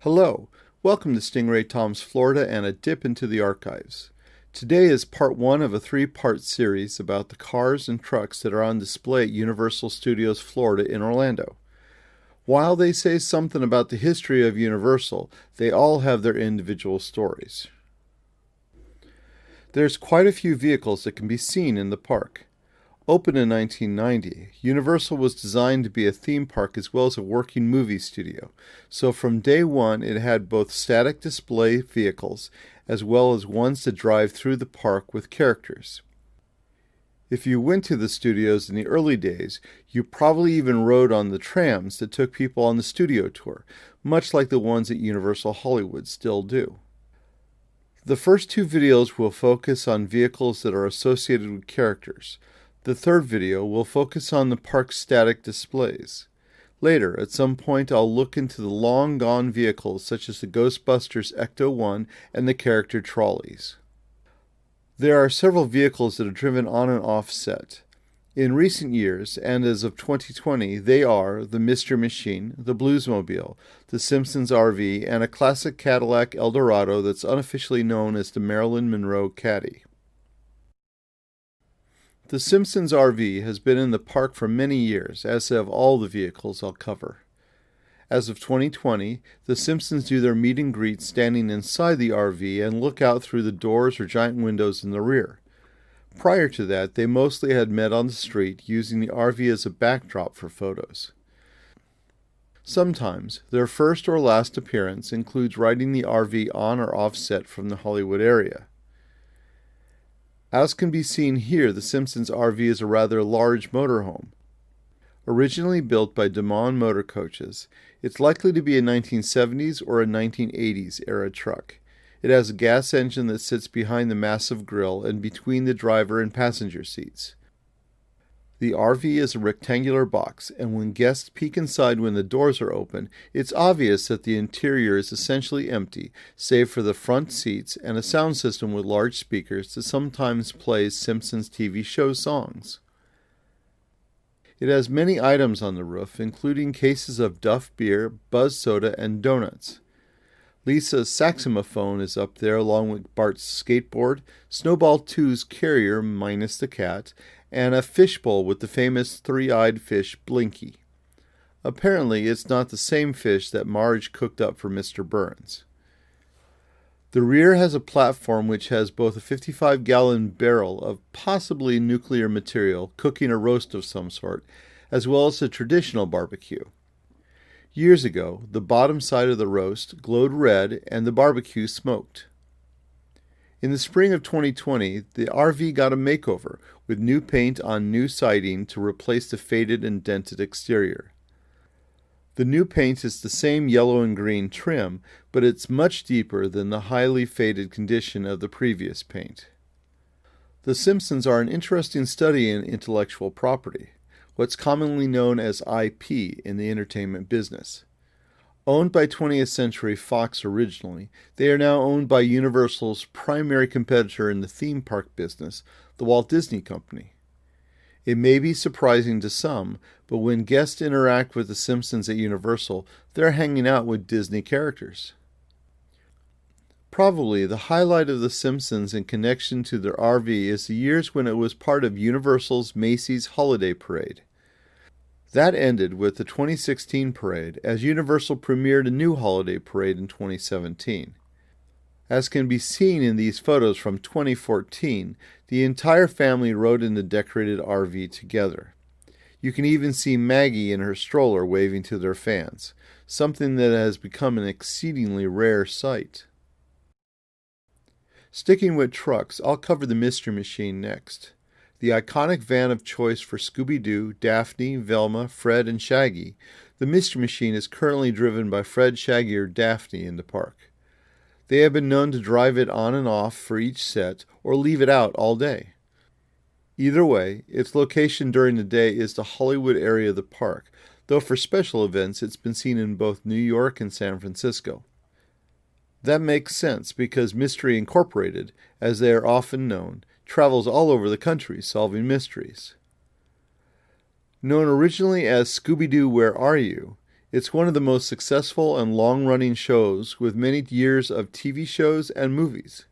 Hello, welcome to Stingray Tom's Florida and a dip into the archives. Today is part one of a three-part series about the cars and trucks that are on display at Universal Studios Florida in Orlando. While they say something about the history of Universal, they all have their individual stories. There's quite a few vehicles that can be seen in the park. Opened in 1990, Universal was designed to be a theme park as well as a working movie studio, so from day one it had both static display vehicles as well as ones that drive through the park with characters. If you went to the studios in the early days, you probably even rode on the trams that took people on the studio tour, much like the ones at Universal Hollywood still do. The first two videos will focus on vehicles that are associated with characters. The third video will focus on the park's static displays. Later, at some point, I'll look into the long-gone vehicles such as the Ghostbusters Ecto-1 and the character trolleys. There are several vehicles that are driven on and off set. In recent years, and as of 2020, they are the Mystery Machine, the Bluesmobile, the Simpsons RV, and a classic Cadillac Eldorado that's unofficially known as the Marilyn Monroe Caddy. The Simpsons RV has been in the park for many years, as have all the vehicles I'll cover. As of 2020, the Simpsons do their meet and greet standing inside the RV and look out through the doors or giant windows in the rear. Prior to that, they mostly had met on the street, using the RV as a backdrop for photos. Sometimes, their first or last appearance includes riding the RV on or off set from the Hollywood area. As can be seen here, the Simpsons RV is a rather large motorhome. Originally built by DeMond Motor Coaches, it's likely to be a 1970s or a 1980s era truck. It has a gas engine that sits behind the massive grille and between the driver and passenger seats. The RV is a rectangular box, and when guests peek inside when the doors are open, it's obvious that the interior is essentially empty, save for the front seats and a sound system with large speakers that sometimes plays Simpsons TV show songs. It has many items on the roof, including cases of Duff beer, Buzz soda, and donuts. Lisa's saxophone is up there along with Bart's skateboard, Snowball 2's carrier minus the cat, and a fishbowl with the famous three-eyed fish Blinky. Apparently, it's not the same fish that Marge cooked up for Mr. Burns. The rear has a platform which has both a 55-gallon barrel of possibly nuclear material cooking a roast of some sort, as well as a traditional barbecue. Years ago, the bottom side of the roast glowed red and the barbecue smoked. In the spring of 2020, the RV got a makeover with new paint on new siding to replace the faded and dented exterior. The new paint is the same yellow and green trim, but it's much deeper than the highly faded condition of the previous paint. The Simpsons are an interesting study in intellectual property, what's commonly known as IP in the entertainment business. Owned by 20th Century Fox originally, they are now owned by Universal's primary competitor in the theme park business, the Walt Disney Company. It may be surprising to some, but when guests interact with the Simpsons at Universal, they're hanging out with Disney characters. Probably the highlight of the Simpsons in connection to their RV is the years when it was part of Universal's Macy's Holiday Parade. That ended with the 2016 parade, as Universal premiered a new holiday parade in 2017. As can be seen in these photos from 2014, the entire family rode in the decorated RV together. You can even see Maggie in her stroller waving to their fans, something that has become an exceedingly rare sight. Sticking with trucks, I'll cover the Mystery Machine next. The iconic van of choice for Scooby-Doo, Daphne, Velma, Fred, and Shaggy, the Mystery Machine is currently driven by Fred, Shaggy, or Daphne in the park. They have been known to drive it on and off for each set or leave it out all day. Either way, its location during the day is the Hollywood area of the park, though for special events it's been seen in both New York and San Francisco. That makes sense because Mystery Incorporated, as they are often known, travels all over the country solving mysteries. Known originally as Scooby-Doo, Where Are You?, it's one of the most successful and long-running shows with many years of TV shows and movies.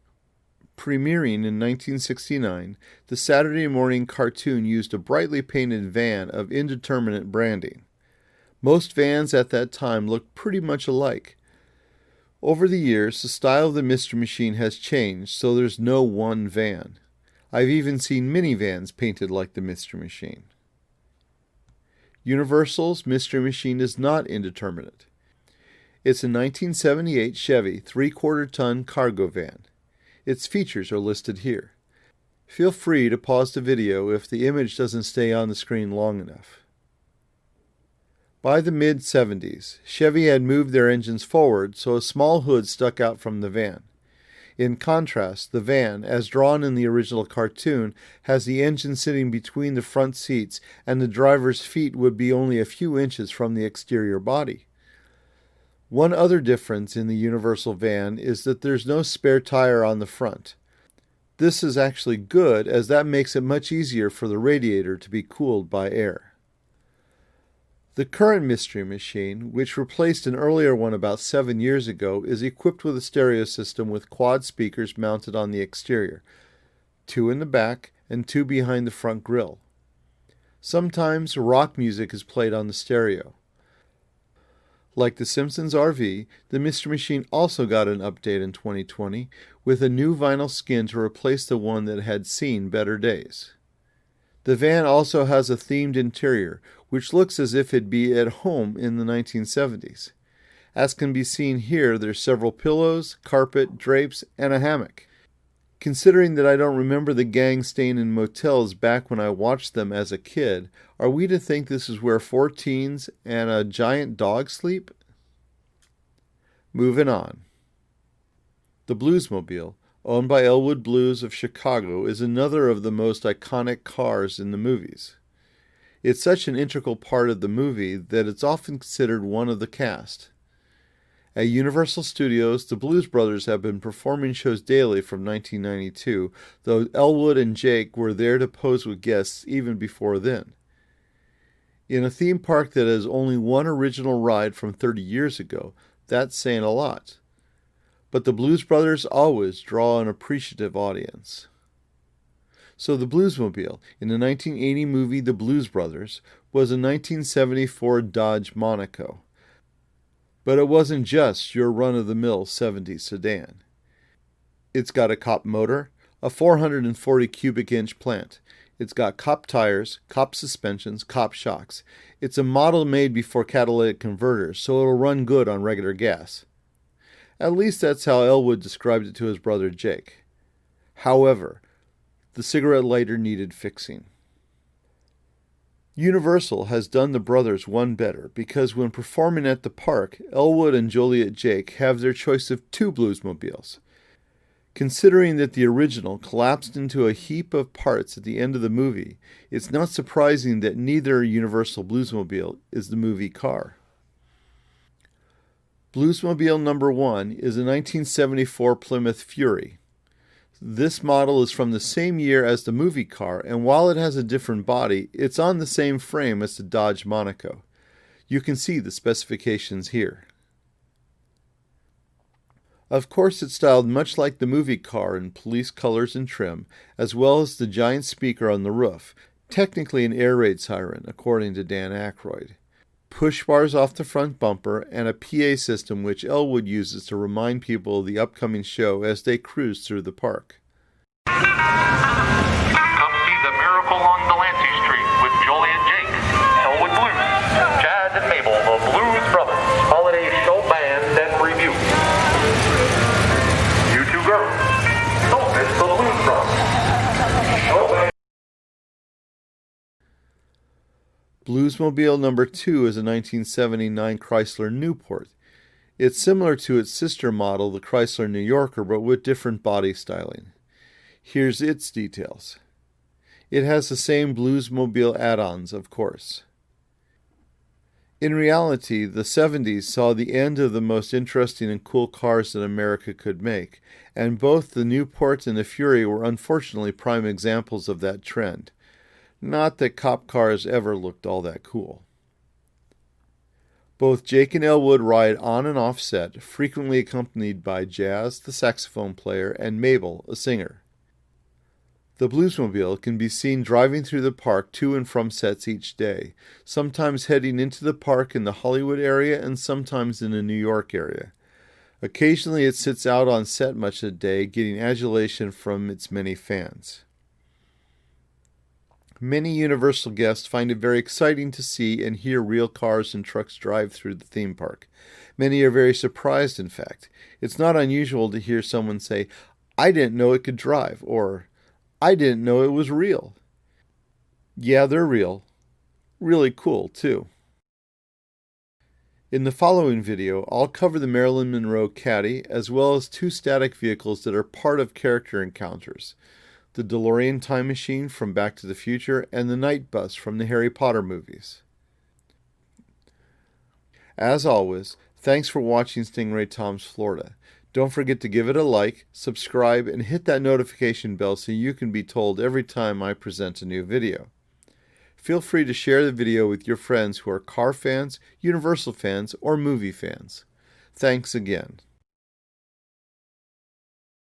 Premiering in 1969, the Saturday morning cartoon used a brightly painted van of indeterminate branding. Most vans at that time looked pretty much alike. Over the years, the style of the Mystery Machine has changed, so there's no one van. I've even seen minivans painted like the Mystery Machine. Universal's Mystery Machine is not indeterminate. It's a 1978 Chevy 3/4-ton cargo van. Its features are listed here. Feel free to pause the video if the image doesn't stay on the screen long enough. By the mid-70s, Chevy had moved their engines forward so a small hood stuck out from the van. In contrast, the van, as drawn in the original cartoon, has the engine sitting between the front seats and the driver's feet would be only a few inches from the exterior body. One other difference in the Universal van is that there's no spare tire on the front. This is actually good, as that makes it much easier for the radiator to be cooled by air. The current Mystery Machine, which replaced an earlier one about 7 years ago, is equipped with a stereo system with quad speakers mounted on the exterior, 2 in the back and 2 behind the front grille. Sometimes rock music is played on the stereo. Like the Simpsons RV, the Mystery Machine also got an update in 2020 with a new vinyl skin to replace the one that had seen better days. The van also has a themed interior, which looks as if it'd be at home in the 1970s. As can be seen here, there's several pillows, carpet, drapes, and a hammock. Considering that I don't remember the gang staying in motels back when I watched them as a kid, are we to think this is where 4 teens and a giant dog sleep? Moving on. The Bluesmobile, owned by Elwood Blues of Chicago, is another of the most iconic cars in the movies. It's such an integral part of the movie that it's often considered one of the cast. At Universal Studios, the Blues Brothers have been performing shows daily from 1992, though Elwood and Jake were there to pose with guests even before then. In a theme park that has only one original ride from 30 years ago, that's saying a lot. But the Blues Brothers always draw an appreciative audience. So the Bluesmobile, in the 1980 movie The Blues Brothers, was a 1974 Dodge Monaco. But it wasn't just your run-of-the-mill 70s sedan. It's got a Cop motor, a 440 cubic inch plant. It's got Cop tires, Cop suspensions, Cop shocks. It's a model made before catalytic converters, so it'll run good on regular gas. At least that's how Elwood described it to his brother Jake. However, the cigarette lighter needed fixing. Universal has done the brothers one better because when performing at the park, Elwood and Joliet Jake have their choice of 2 Bluesmobiles. Considering that the original collapsed into a heap of parts at the end of the movie, it's not surprising that neither Universal Bluesmobile is the movie car. Bluesmobile number 1 is a 1974 Plymouth Fury. This model is from the same year as the movie car, and while it has a different body, it's on the same frame as the Dodge Monaco. You can see the specifications here. Of course, it's styled much like the movie car in police colors and trim, as well as the giant speaker on the roof, technically an air raid siren, according to Dan Aykroyd. Push bars off the front bumper, and a PA system which Elwood uses to remind people of the upcoming show as they cruise through the park. Come see the miracle on Delancey Street with Jolie and Jake, Elwood Blues, Chad and Mabel, the Blues Brothers, Holiday Show Band and Review. You 2 girls, don't miss the Blues Brothers. Show Band. Bluesmobile number 2 is a 1979 Chrysler Newport. It's similar to its sister model, the Chrysler New Yorker, but with different body styling. Here's its details. It has the same Bluesmobile add-ons, of course. In reality, the 70s saw the end of the most interesting and cool cars that America could make, and both the Newport and the Fury were unfortunately prime examples of that trend. Not that cop cars ever looked all that cool. Both Jake and Elwood ride on and off set, frequently accompanied by Jazz, the saxophone player, and Mabel, a singer. The Bluesmobile can be seen driving through the park to and from sets each day, sometimes heading into the park in the Hollywood area and sometimes in the New York area. Occasionally it sits out on set much of the day, getting adulation from its many fans. Many Universal guests find it very exciting to see and hear real cars and trucks drive through the theme park. Many are very surprised, in fact. It's not unusual to hear someone say, "I didn't know it could drive," or "I didn't know it was real." Yeah, they're real. Really cool, too. In the following video, I'll cover the Marilyn Monroe Caddy, as well as two static vehicles that are part of character encounters: the DeLorean time machine from Back to the Future and the Night Bus from the Harry Potter movies. As always, thanks for watching Stingray Tom's Florida. Don't forget to give it a like, subscribe, and hit that notification bell so you can be told every time I present a new video. Feel free to share the video with your friends who are car fans, Universal fans, or movie fans. Thanks again.